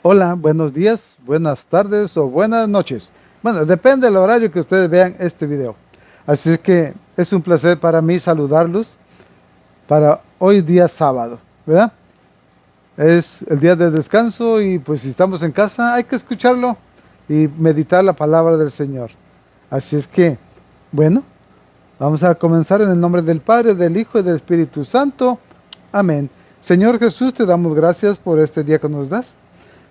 Hola, buenos días, buenas tardes o buenas noches. Bueno, depende del horario que ustedes vean este video. Así es que es un placer para mí saludarlos para hoy día sábado, ¿verdad? Es el día de descanso y pues si estamos en casa hay que escucharlo y meditar la palabra del Señor. Así es que, bueno, vamos a comenzar en el nombre del Padre, del Hijo y del Espíritu Santo. Amén. Señor Jesús, te damos gracias por este día que nos das.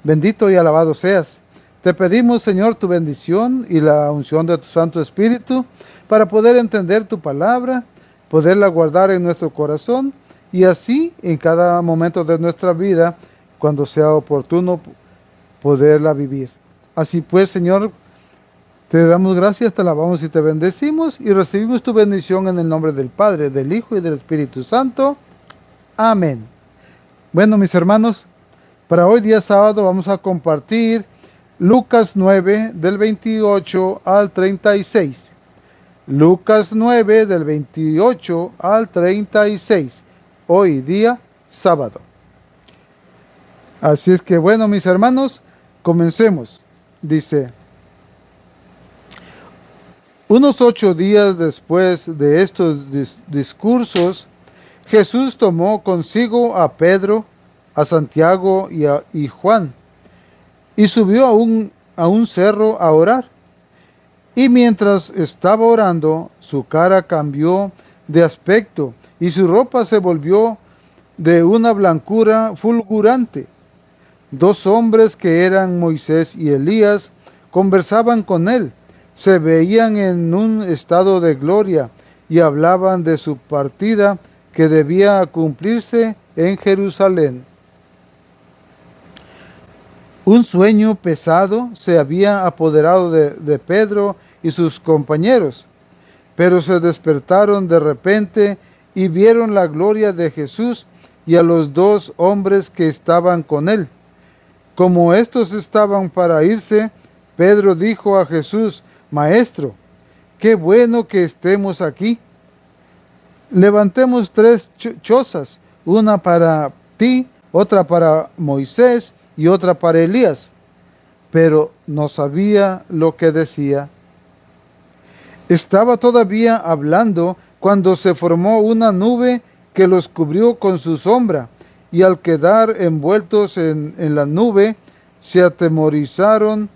Bendito y alabado seas. Te pedimos, Señor, tu bendición y la unción de tu Santo Espíritu para poder entender tu palabra, poderla guardar en nuestro corazón y así en cada momento de nuestra vida, cuando sea oportuno, poderla vivir. Así pues, Señor, te damos gracias, te alabamos y te bendecimos y recibimos tu bendición en el nombre del Padre, del Hijo y del Espíritu Santo. Amén. Bueno, mis hermanos, para hoy día sábado vamos a compartir Lucas 9 del 28 al 36. Lucas 9 del 28 al 36. Hoy día sábado. Así es que bueno, mis hermanos, comencemos. Dice, unos 8 días después de estos discursos, Jesús tomó consigo a Pedro, a Santiago y Juan y subió a un cerro a orar. Y mientras estaba orando, su cara cambió de aspecto y su ropa se volvió de una blancura fulgurante. Dos hombres que eran Moisés y Elías conversaban con él. Se veían en un estado de gloria y hablaban de su partida que debía cumplirse en Jerusalén. Un sueño pesado se había apoderado de Pedro y sus compañeros, pero se despertaron de repente y vieron la gloria de Jesús y a los dos hombres que estaban con él. Como estos estaban para irse, Pedro dijo a Jesús: Maestro, qué bueno que estemos aquí. Levantemos tres chozas, una para ti, otra para Moisés y otra para Elías. Pero no sabía lo que decía. Estaba todavía hablando cuando se formó una nube que los cubrió con su sombra, y al quedar envueltos en la nube, se atemorizaron,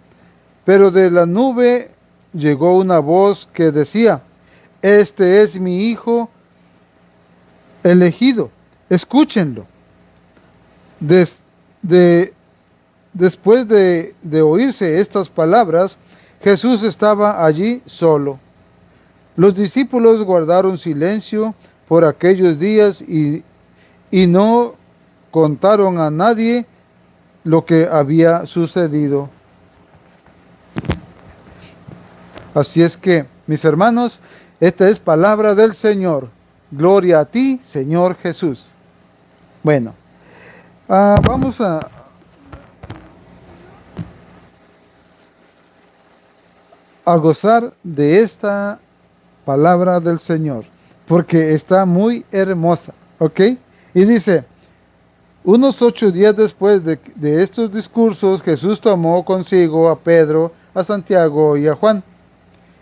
pero de la nube llegó una voz que decía: Este es mi Hijo elegido, escúchenlo. Des- de, Después de oírse estas palabras, Jesús estaba allí solo. Los discípulos guardaron silencio por aquellos días y no contaron a nadie lo que había sucedido. Así es que, mis hermanos, esta es palabra del Señor. Gloria a ti, Señor Jesús. Bueno, vamos a gozar de esta palabra del Señor, porque está muy hermosa, ¿ok? Y dice, unos 8 días después de estos discursos, Jesús tomó consigo a Pedro, a Santiago y a Juan,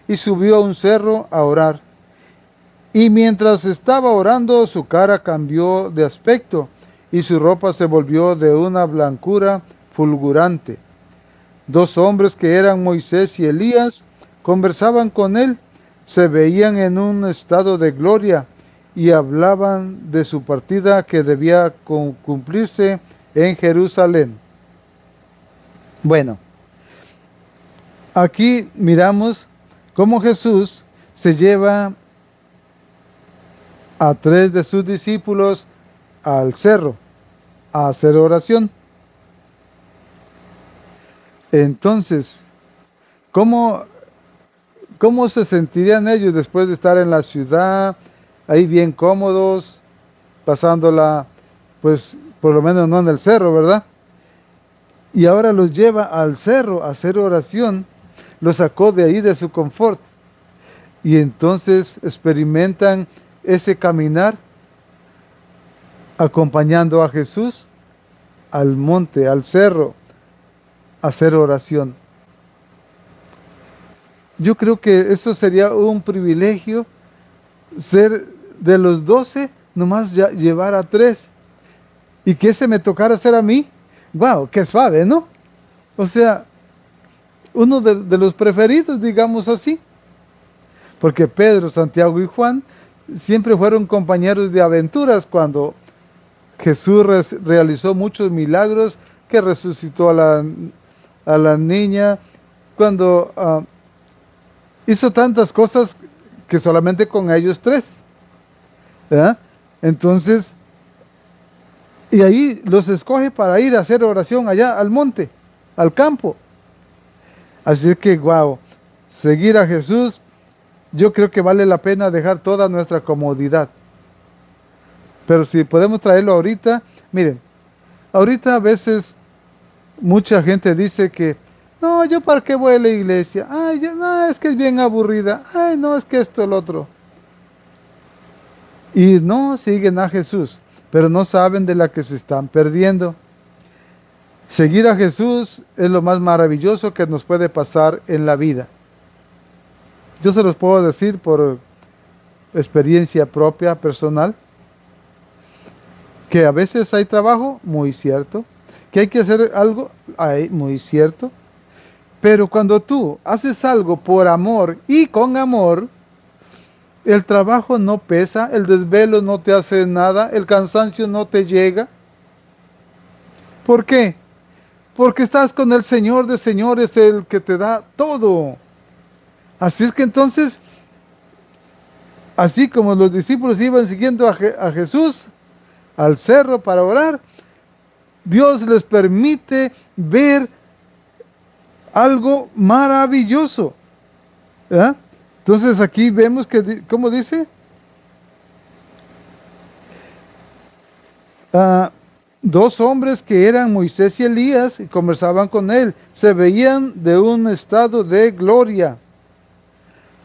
y subió a un cerro a orar. Y mientras estaba orando, su cara cambió de aspecto, y su ropa se volvió de una blancura fulgurante. Dos hombres que eran Moisés y Elías conversaban con él, se veían en un estado de gloria y hablaban de su partida que debía cumplirse en Jerusalén. Bueno, aquí miramos cómo Jesús se lleva a tres de sus discípulos al cerro a hacer oración. Entonces, ¿cómo ¿cómo se sentirían ellos después de estar en la ciudad, ahí bien cómodos, pasándola, pues por lo menos no en el cerro, ¿verdad? Y ahora los lleva al cerro a hacer oración, los sacó de ahí de su confort. Y entonces experimentan ese caminar acompañando a Jesús al monte, al cerro, hacer oración. Yo creo que eso sería un privilegio, ser de los 12, nomás llevar a 3. Y que ese me tocara hacer a mí. ¡Wow! ¡Qué suave!, ¿no? O sea, uno de los preferidos, digamos así. Porque Pedro, Santiago y Juan siempre fueron compañeros de aventuras cuando Jesús realizó muchos milagros, que resucitó a la niña, cuando hizo tantas cosas que solamente con ellos 3. ¿Verdad? Entonces, y ahí los escoge para ir a hacer oración allá al monte, al campo. Así es que, wow, seguir a Jesús, yo creo que vale la pena dejar toda nuestra comodidad. Pero si podemos traerlo ahorita, miren, ahorita a veces mucha gente dice que, no, yo para qué voy a la iglesia, ay, no, es que es bien aburrida, ay, no, es que esto, el otro. Y no siguen a Jesús, pero no saben de la que se están perdiendo. Seguir a Jesús es lo más maravilloso que nos puede pasar en la vida. Yo se los puedo decir por experiencia propia, personal, que a veces hay trabajo, muy cierto, que hay que hacer algo, muy cierto, pero cuando tú haces algo por amor y con amor, el trabajo no pesa, el desvelo no te hace nada, el cansancio no te llega. ¿Por qué? Porque estás con el Señor de señores, el que te da todo. Así es que entonces, así como los discípulos iban siguiendo a Jesús al cerro para orar, Dios les permite ver algo maravilloso. ¿Verdad? Entonces aquí vemos que, ¿cómo dice? Dos hombres que eran Moisés y Elías y conversaban con él. Se veían de un estado de gloria.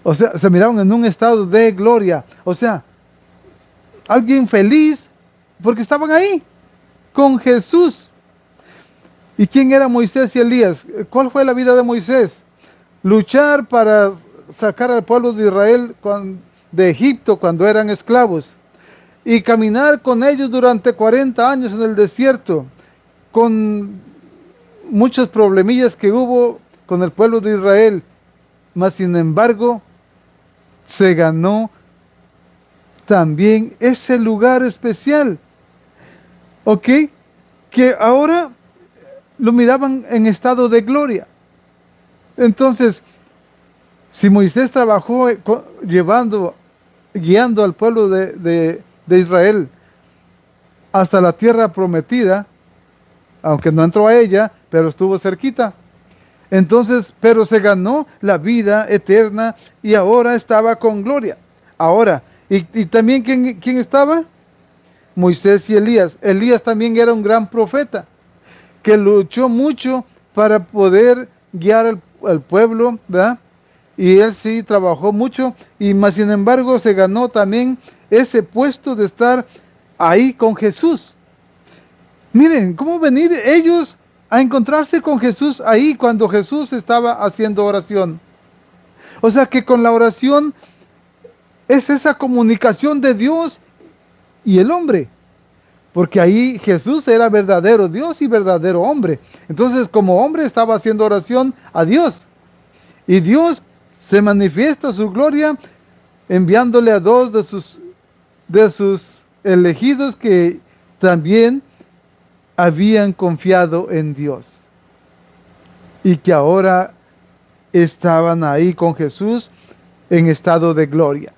O sea, se miraban en un estado de gloria. O sea, alguien feliz porque estaban ahí con Jesús. ¿Y quién era Moisés y Elías? ¿Cuál fue la vida de Moisés? Luchar para sacar al pueblo de Israel de Egipto cuando eran esclavos. Y caminar con ellos durante 40 años en el desierto, con muchos problemillas que hubo con el pueblo de Israel. Mas sin embargo, se ganó también ese lugar especial. ¿Ok? Que ahora lo miraban en estado de gloria. Entonces, si Moisés trabajó guiando al pueblo de Israel hasta la tierra prometida, aunque no entró a ella, pero estuvo cerquita. Entonces, pero se ganó la vida eterna y ahora estaba con gloria. Ahora, y también ¿quién estaba? Moisés y Elías. Elías también era un gran profeta que luchó mucho para poder guiar al pueblo, ¿verdad? Y él sí trabajó mucho, y más sin embargo se ganó también ese puesto de estar ahí con Jesús. Miren, cómo venir ellos a encontrarse con Jesús ahí cuando Jesús estaba haciendo oración. O sea que con la oración es esa comunicación de Dios y el hombre. Porque ahí Jesús era verdadero Dios y verdadero hombre. Entonces, como hombre estaba haciendo oración a Dios. Y Dios se manifiesta su gloria enviándole a dos de sus elegidos que también habían confiado en Dios. Y que ahora estaban ahí con Jesús en estado de gloria.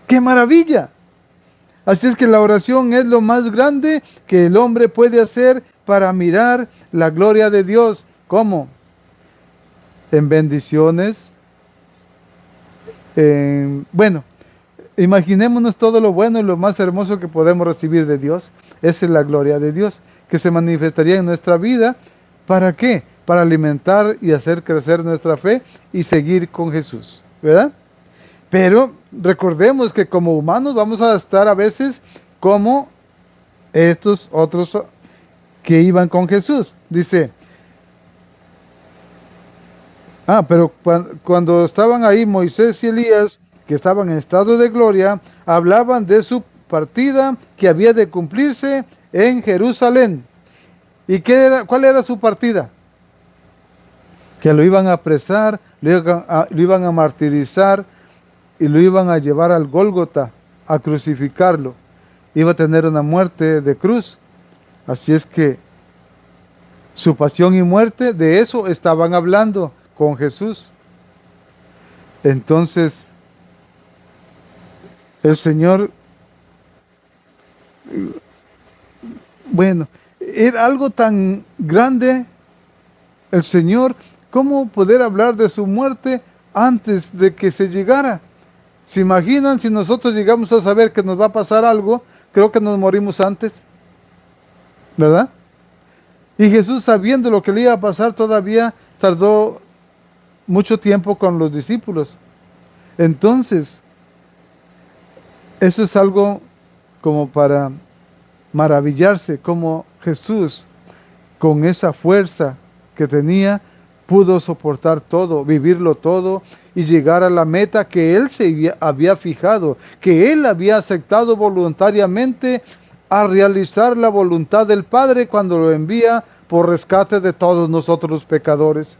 ¡Qué maravilla! Así es que la oración es lo más grande que el hombre puede hacer para mirar la gloria de Dios. ¿Cómo? En bendiciones. Bueno, imaginémonos todo lo bueno y lo más hermoso que podemos recibir de Dios. Esa es la gloria de Dios, que se manifestaría en nuestra vida. ¿Para qué? Para alimentar y hacer crecer nuestra fe y seguir con Jesús, ¿verdad? Pero recordemos que como humanos vamos a estar a veces como estos otros que iban con Jesús. Dice, Pero cuando estaban ahí Moisés y Elías, que estaban en estado de gloria, hablaban de su partida que había de cumplirse en Jerusalén. ¿Y cuál era su partida? Que lo iban a apresar, lo iban a martirizar y lo iban a llevar al Gólgota, a crucificarlo. Iba a tener una muerte de cruz. Así es que su pasión y muerte, de eso estaban hablando con Jesús. Entonces, el Señor, bueno, era algo tan grande, el Señor, ¿cómo poder hablar de su muerte antes de que se llegara? ¿Se imaginan si nosotros llegamos a saber que nos va a pasar algo? Creo que nos morimos antes, ¿verdad? Y Jesús, sabiendo lo que le iba a pasar, todavía tardó mucho tiempo con los discípulos. Entonces, eso es algo como para maravillarse, como Jesús, con esa fuerza que tenía, pudo soportar todo, vivirlo todo y llegar a la meta que Él se había fijado, que Él había aceptado voluntariamente a realizar la voluntad del Padre cuando lo envía por rescate de todos nosotros los pecadores.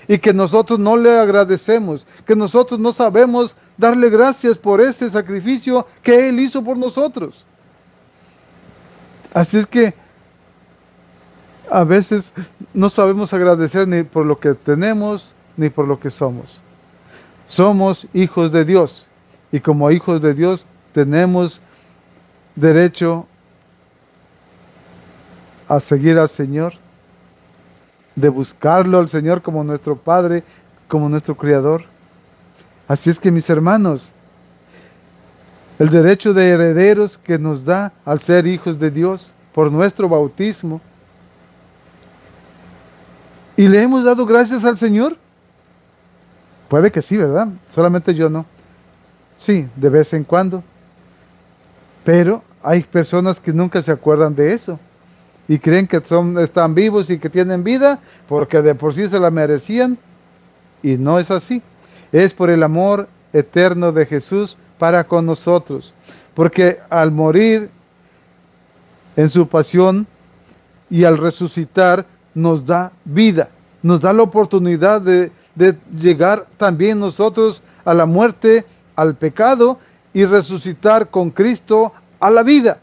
Y que nosotros no le agradecemos, que nosotros no sabemos darle gracias por ese sacrificio que Él hizo por nosotros. Así es que a veces no sabemos agradecer ni por lo que tenemos, ni por lo que somos. Somos hijos de Dios, y como hijos de Dios tenemos derecho a seguir al Señor, de buscarlo al Señor como nuestro Padre, como nuestro Criador. Así es que, mis hermanos, el derecho de herederos que nos da al ser hijos de Dios por nuestro bautismo, ¿y le hemos dado gracias al Señor? Puede que sí, ¿verdad? Solamente yo no. Sí, de vez en cuando. Pero hay personas que nunca se acuerdan de eso. Y creen que están vivos y que tienen vida porque de por sí se la merecían. Y no es así. Es por el amor eterno de Jesús para con nosotros. Porque al morir en su pasión y al resucitar nos da vida. Nos da la oportunidad de llegar también nosotros a la muerte, al pecado y resucitar con Cristo a la vida.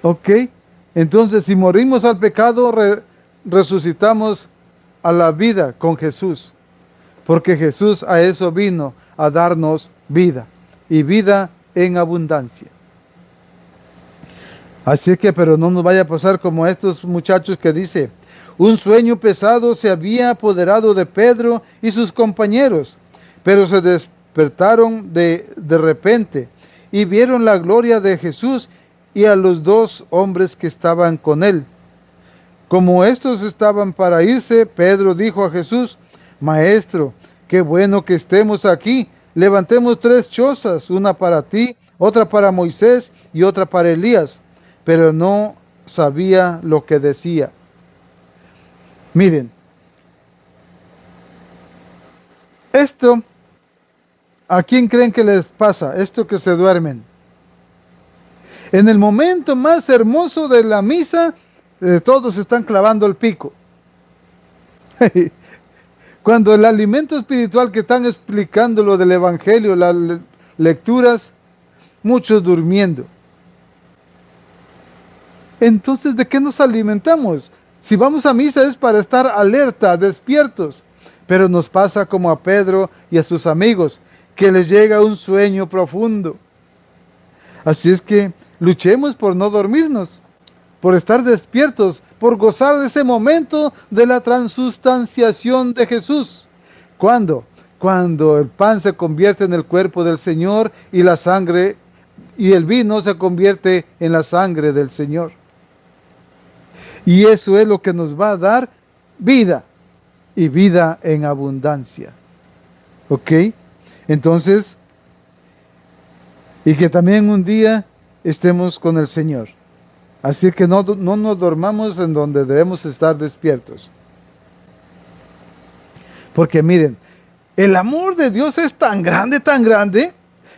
¿Ok? Entonces, si morimos al pecado, resucitamos a la vida con Jesús. Porque Jesús a eso vino, a darnos vida. Y vida en abundancia. Así que, pero no nos vaya a pasar como a estos muchachos que dice: un sueño pesado se había apoderado de Pedro y sus compañeros, pero se despertaron de repente y vieron la gloria de Jesús y a los dos hombres que estaban con él. Como estos estaban para irse, Pedro dijo a Jesús: Maestro, qué bueno que estemos aquí. Levantemos 3 chozas, una para ti, otra para Moisés y otra para Elías. Pero no sabía lo que decía. Miren, esto, ¿a quién creen que les pasa? Esto que se duermen. En el momento más hermoso de la misa, todos están clavando el pico. Cuando el alimento espiritual que están explicando lo del Evangelio, las lecturas, muchos durmiendo. Entonces, ¿de qué nos alimentamos? Si vamos a misa es para estar alerta, despiertos. Pero nos pasa como a Pedro y a sus amigos, que les llega un sueño profundo. Así es que luchemos por no dormirnos, por estar despiertos, por gozar de ese momento de la transustanciación de Jesús. ¿Cuándo? Cuando el pan se convierte en el cuerpo del Señor y la sangre y el vino se convierte en la sangre del Señor. Y eso es lo que nos va a dar vida, y vida en abundancia. ¿Ok? Entonces, y que también un día estemos con el Señor. Así que no nos dormamos en donde debemos estar despiertos. Porque miren, el amor de Dios es tan grande,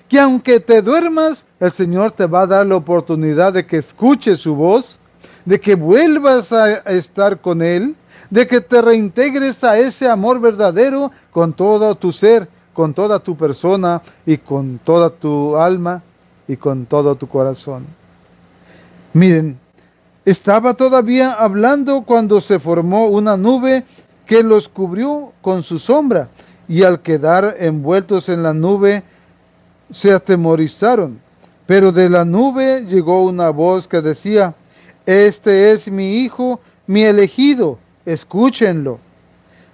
que aunque te duermas, el Señor te va a dar la oportunidad de que escuches su voz, de que vuelvas a estar con Él, de que te reintegres a ese amor verdadero con todo tu ser, con toda tu persona y con toda tu alma y con todo tu corazón. Miren, estaba todavía hablando cuando se formó una nube que los cubrió con su sombra, y al quedar envueltos en la nube, se atemorizaron. Pero de la nube llegó una voz que decía: Este es mi Hijo, mi elegido, escúchenlo.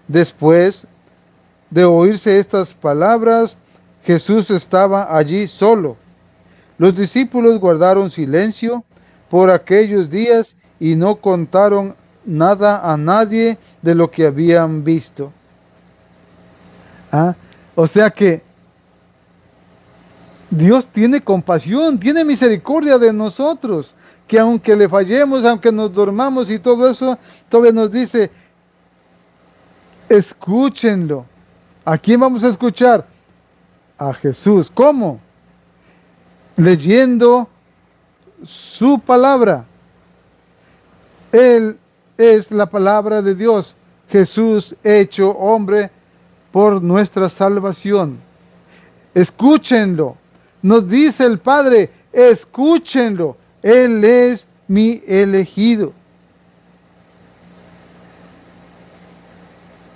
Después de oírse estas palabras, Jesús estaba allí solo. Los discípulos guardaron silencio por aquellos días y no contaron nada a nadie de lo que habían visto. O sea que Dios tiene compasión, tiene misericordia de nosotros, que aunque le fallemos, aunque nos dormamos y todo eso, todavía nos dice: escúchenlo. ¿A quién vamos a escuchar? A Jesús. ¿Cómo? Leyendo su palabra. Él es la palabra de Dios, Jesús hecho hombre por nuestra salvación. Escúchenlo. Nos dice el Padre: escúchenlo. Él es mi elegido.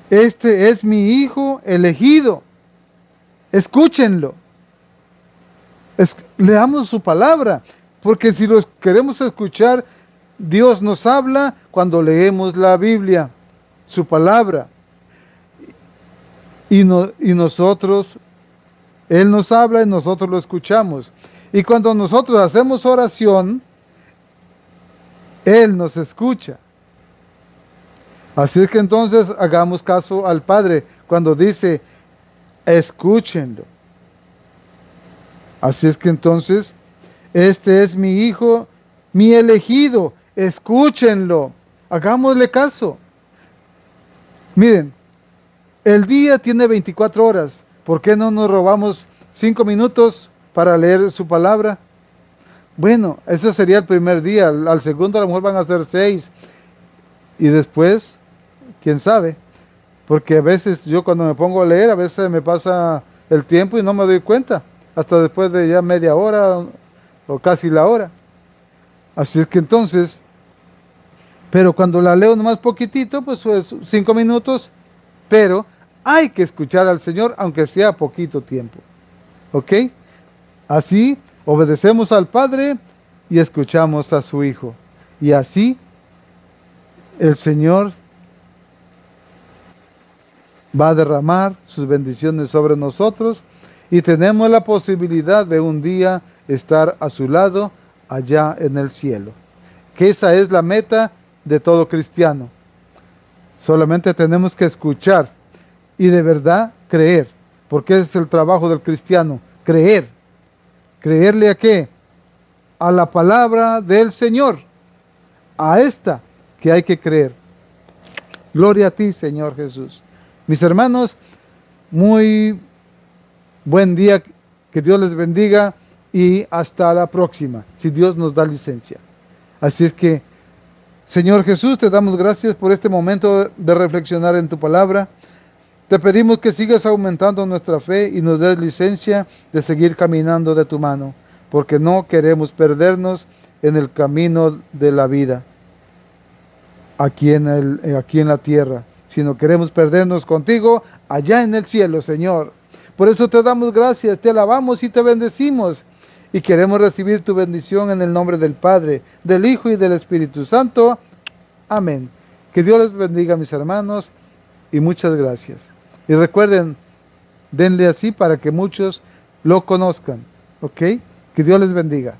Este es mi Hijo elegido. Escúchenlo. Leamos su palabra, porque si los queremos escuchar, Dios nos habla cuando leemos la Biblia, su palabra. Y nosotros, Él nos habla y nosotros lo escuchamos. Y cuando nosotros hacemos oración, Él nos escucha. Así es que entonces hagamos caso al Padre cuando dice: escúchenlo. Así es que entonces, este es mi Hijo, mi elegido, escúchenlo. Hagámosle caso. Miren, el día tiene 24 horas. ¿Por qué no nos robamos 5 minutos para leer su palabra? Bueno, ese sería el primer día. Al segundo a lo mejor van a ser 6. Y después, quién sabe. Porque a veces yo cuando me pongo a leer, a veces me pasa el tiempo y no me doy cuenta. Hasta después de ya media hora o casi la hora. Así es que entonces, pero cuando la leo nomás poquitito, pues 5 minutos, pero hay que escuchar al Señor aunque sea poquito tiempo. ¿Ok? Así obedecemos al Padre y escuchamos a su Hijo. Y así el Señor va a derramar sus bendiciones sobre nosotros y tenemos la posibilidad de un día estar a su lado allá en el cielo. Que esa es la meta de todo cristiano. Solamente tenemos que escuchar y de verdad creer, porque ese es el trabajo del cristiano, creer. ¿Creerle a qué? A la palabra del Señor, a esta que hay que creer. Gloria a ti, Señor Jesús. Mis hermanos, muy buen día, que Dios les bendiga y hasta la próxima, si Dios nos da licencia. Así es que, Señor Jesús, te damos gracias por este momento de reflexionar en tu palabra. Te pedimos que sigas aumentando nuestra fe y nos des licencia de seguir caminando de tu mano, porque no queremos perdernos en el camino de la vida, aquí en la tierra, sino queremos perdernos contigo allá en el cielo, Señor. Por eso te damos gracias, te alabamos y te bendecimos, y queremos recibir tu bendición en el nombre del Padre, del Hijo y del Espíritu Santo. Amén. Que Dios les bendiga, mis hermanos, y muchas gracias. Y recuerden, denle así para que muchos lo conozcan. ¿Ok? Que Dios les bendiga.